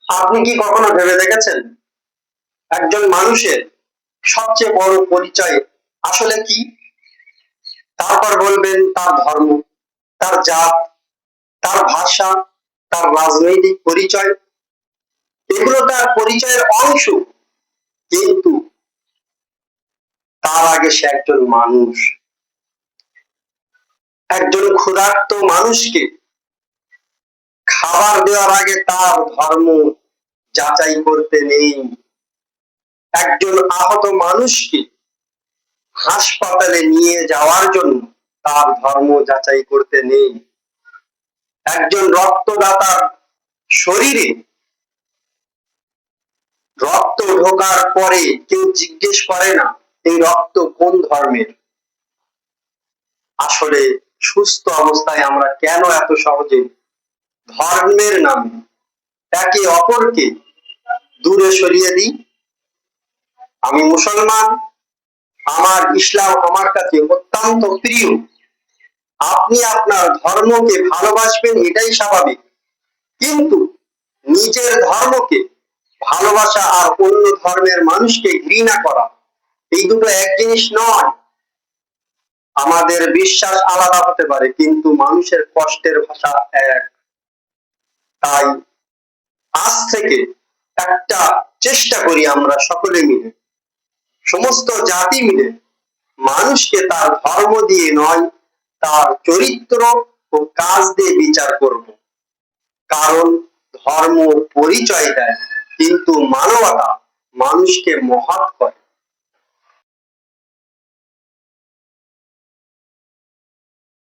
আপনি কি কখনো ভেবে দেখেছেন একজন মানুষের সবচেয়ে বড় পরিচয় আসলে কি? তারপর বলবেন তার ধর্ম, তার জাত, তার ভাষা, তার রাজনৈতিক পরিচয়। এগুলো তার পরিচয়ের অংশ, কিন্তু তার আগে সে একজন মানুষ। একজন ক্ষুধার্ত মানুষকে খাবার দেওয়ার আগে তার ধর্ম যাচাই করতে নেই। একজন আহত মানুষকে হাসপাতালে নিয়ে যাওয়ার জন্য তার ধর্ম যাচাই করতে নেই। একজন রক্তদাতার শরীরে রক্ত ঢোকার পরে কেউ জিজ্ঞেস করে না এই রক্ত কোন ধর্মের। আসলে সুস্থ অবস্থায় আমরা কেন এত সহজে ধর্মের নামে একে অপরকে দূরে সরিয়ে দিই? আমি মুসলমান, আমার ইসলাম আমার কাছে অত্যন্ত প্রিয়। আপনি আপনার ধর্মকে ভালোবাসবেন, এটাই স্বাভাবিক। কিন্তু নিজের ধর্মকে ভালোবাসা আর অন্য ধর্মের মানুষকে ঘৃণা করা, এই দুটো এক জিনিস নয়। আমাদের বিশ্বাস আলাদা হতে পারে, কিন্তু মানুষের কষ্টের ভাষা এক। তাই আজ থেকে একটা চেষ্টা করি আমরা সকলে মিলে, সমস্ত জাতি মিলে মানুষকে তার ধর্ম দিয়ে নয়, তার চরিত্র ও কাজ দিয়ে বিচার করব। কারণ ধর্ম পরিচয় দেয়, কিন্তু মানবতা মানুষকে মহৎ করে।